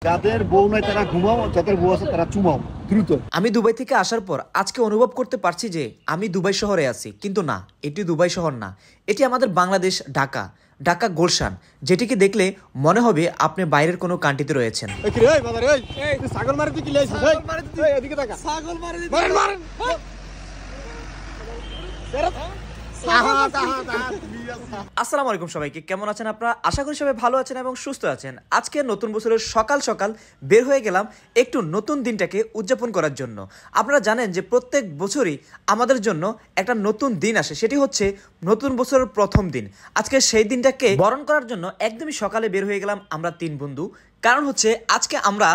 যাদের বউ নাই তারা ঘুমাও, যাদের বউ আছে তারা চুমাও দ্রুত। আমি দুবাই থেকে আসার পর আজকে অনুভব করতে পারছি যে আমি দুবাই শহরে আছি, কিন্তু না, এটি দুবাই শহর না, এটি আমাদের বাংলাদেশ, ঢাকা, ঢাকা গুলশান, যেটিকে দেখলে মনে হবে আপনি বাইরের কোনো কান্ট্রিতে রয়েছেন। আসসালামু আলাইকুম সবাইকে, কেমন আছেন আপনারা? আশা করি সবাই ভালো আছেন এবং সুস্থ আছেন। আজকে নতুন বছরের সকাল সকাল বের হয়ে গেলাম একটু নতুন দিনটাকে উদযাপন করার জন্য। আপনারা জানেন যে প্রত্যেক বছরই আমাদের জন্য একটা নতুন দিন আসে, সেটি হচ্ছে নতুন বছরের প্রথম দিন। আজকে সেই দিনটাকে বরণ করার জন্য একদমই সকালে বের হয়ে গেলাম আমরা তিন বন্ধু। কারণ হচ্ছে আজকে আমরা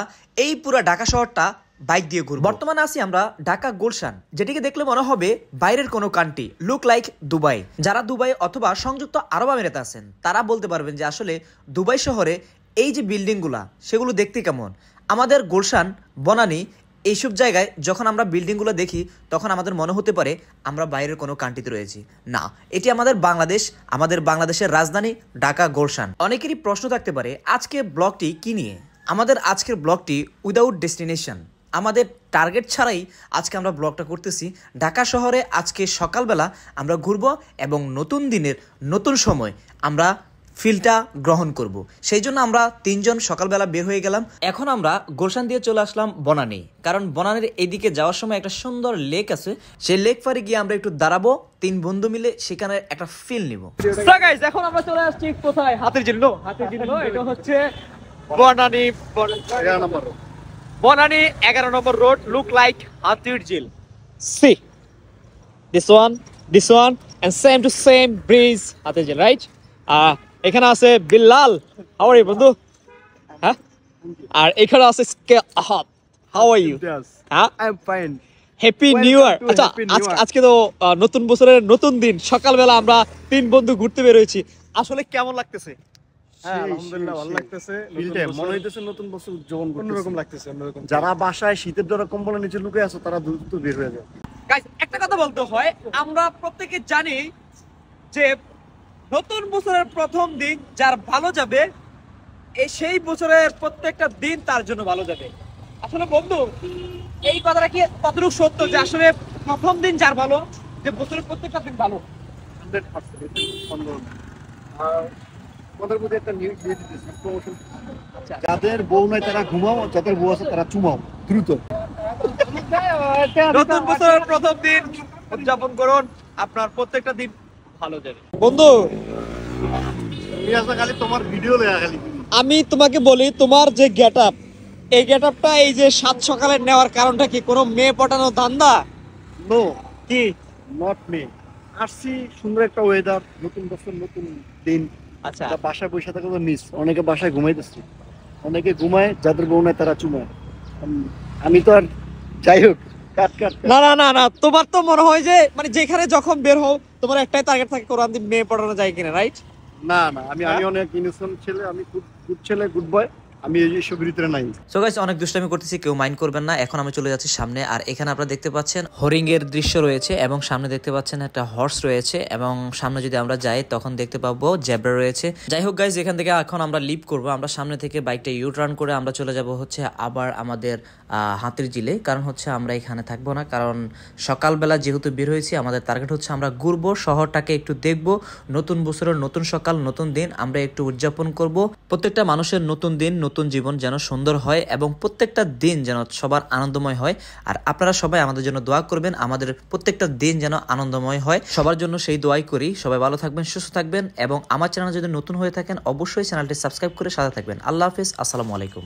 এই পুরো ঢাকা শহরটা বাইক দিয়ে ঘুরবো। বর্তমানে আছি আমরা ঢাকা গুলশান, যেটিকে দেখলে মনে হবে বাইরের কোনো কান্ট্রি, লুক লাইক দুবাই। যারা দুবাই অথবা সংযুক্ত আরব আমিরাতে আছেন তারা বলতে পারবেন যে আসলে দুবাই শহরে এই যে বিল্ডিংগুলা সেগুলো দেখতে কেমন। আমাদের গুলশান, বনানী এইসব জায়গায় যখন আমরা বিল্ডিংগুলো দেখি তখন আমাদের মনে হতে পারে আমরা বাইরের কোনো কান্ট্রিতে রয়েছি। না, এটি আমাদের বাংলাদেশ, আমাদের বাংলাদেশের রাজধানী ঢাকা গুলশান। অনেকেরই প্রশ্ন থাকতে পারে আজকে ব্লগটি কি নিয়ে। আমাদের আজকের ব্লগটি উইদাউট ডেস্টিনেশন, আমাদের টার্গেট ছাড়াই আজকে আমরা ব্লগটা করতেছি। ঢাকা শহরে আজকে সকালবেলা আমরা ঘুরবো এবং নতুন দিনের নতুন সময় আমরা ফিলটা গ্রহণ করব। সেই জন্য আমরা তিনজন সকালবেলা বের হয়ে গেলাম। এখন আমরা গুলশান দিয়ে চলে আসলাম বনানী, কারণ বনানীর এইদিকে যাওয়ার সময় একটা সুন্দর লেক আছে, সেই লেক পারে গিয়ে আমরা একটু দাঁড়াবো, তিন বন্ধু মিলে সেখানে একটা ফিল নিব। এখন আমরা চলে আসছি কোথায়? হাতির ঝিল। হাতির ঝিল এটা হচ্ছে Banani, Banani 11 number road, look like Hatirjheel. See this one and same to same breeze হাতির ঝিল, রাইট? এখানে আছে বিল্লাল, হাউ আর ইউ বন্ধু? হ্যাঁ, আর এখানে আছে আহাদ, হাউ আর ইউ? হ্যাঁ, I am fine. Happy new year. আচ্ছা, আজকে তো নতুন বছরের নতুন দিন, সকালবেলা আমরা তিন বন্ধু ঘুরতে বের হয়েছি। আসলে কেমন লাগতেছে? আলহামদুলিল্লাহ ভালো লাগতেছে। মনে হইতেছে নতুন বছর উদযাপন অন্যরকম লাগতেছে। যারা বাসায় শীতের দ্বারা কম্বলের নিচে লুকে আছে তারা দ্রুত বের হয়ে যায়। গাইস, একটা কথা বলতে হয়, আমরা প্রত্যেকে জানি যে নতুন বছরের প্রথম দিন যার ভালো যাবে, সেই বছরের প্রত্যেকটা দিন তার জন্য ভালো যাবে। আসলে বন্ধু, এই কথাটা কি কতটুকু সত্য যে আসলে প্রথম দিন যার ভালো, যে বছরের প্রত্যেকটা দিন ভালো? 100%। যাদের বউ নাই তারা ঘুমাও, যাদের বউ আছে তারা চুমাও দ্রুত। নতুন বছরের প্রথম দিন উদযাপন করুন, আপনার প্রত্যেকটা দিন ভালো যাবে। বন্ধু, খালি তোমার ভিডিও লেখা খালি। আমি তোমাকে বলি, তোমার যে গেটআপ, এই গেটআপটা এই যে সাত সকালে নেওয়ার কারণটা কি? কোনো মেয়ে পটানো ধান্দা? নো, কি নট মি। আসছি সুন্দর একটা ওয়েদার, নতুন বছর নতুন দিন। আচ্ছা, বাসায় বসে থাকা তো মিস, অনেকে বাসায় ঘুমাইতেছে, অনেকে ঘুমায়, যাদের বউ নাই তারা চুমায়। আমি তো আর যাই হোক, না না না না, তোমার তো মনে হয় যে মানে যেখানে যখন বের হও তোমার একটাই টার্গেট থাকে, কোরআন দিন মেয়ে পড়ানো যায় কিনা, রাইট? না না, আমি অনেক ইনোসেন্ট ছেলে, আমি গুড ছেলে, গুড বয়, আমি এইসব ভিতরে নাই। সো গাইস, অনেক দুষ্টামি করতেছি, কেউ মাইন্ড করবেন না। এখন আমি চলে যাচ্ছি সামনে, আর এখানে আপনারা দেখতে পাচ্ছেন হরিং এর দৃশ্য রয়েছে এবং সামনে দেখতে পাচ্ছেন একটা হর্স রয়েছে এবং সামনে যদি আমরা যাই তখন দেখতে পাবো জেব্রা রয়েছে। যাই হোক গাইস, এখান থেকে এখন আমরা লিভ করব। আমরা সামনে থেকে বাইকটা ইউ টার্ন করে আমরা চলে যাব হচ্ছে আবার আমাদের হাতির ঝিলে। কারণ হচ্ছে আমরা এখানে থাকবো না, কারণ সকালবেলা যেহেতু বের হয়েছি, আমাদের টার্গেট হচ্ছে আমরা ঘুরবো, শহরটাকে একটু দেখবো, নতুন বছরের নতুন সকাল নতুন দিন আমরা একটু উদযাপন করব। প্রত্যেকটা মানুষের নতুন দিন নতুন জীবন যেন সুন্দর হয় এবং প্রত্যেকটা দিন যেন সবার আনন্দময় হয়। আর আপনারা সবাই আমাদের জন্য দোয়া করবেন, আমাদের প্রত্যেকটা দিন যেন আনন্দময় হয়, সবার জন্য সেই দোয়াই করি। সবাই ভালো থাকবেন, সুস্থ থাকবেন এবং আমার চ্যানেল যদি নতুন হয়ে থাকেন অবশ্যই চ্যানেলটি সাবস্ক্রাইব করে সাথে থাকবেন। আল্লাহ হাফেজ, আসসালামু আলাইকুম।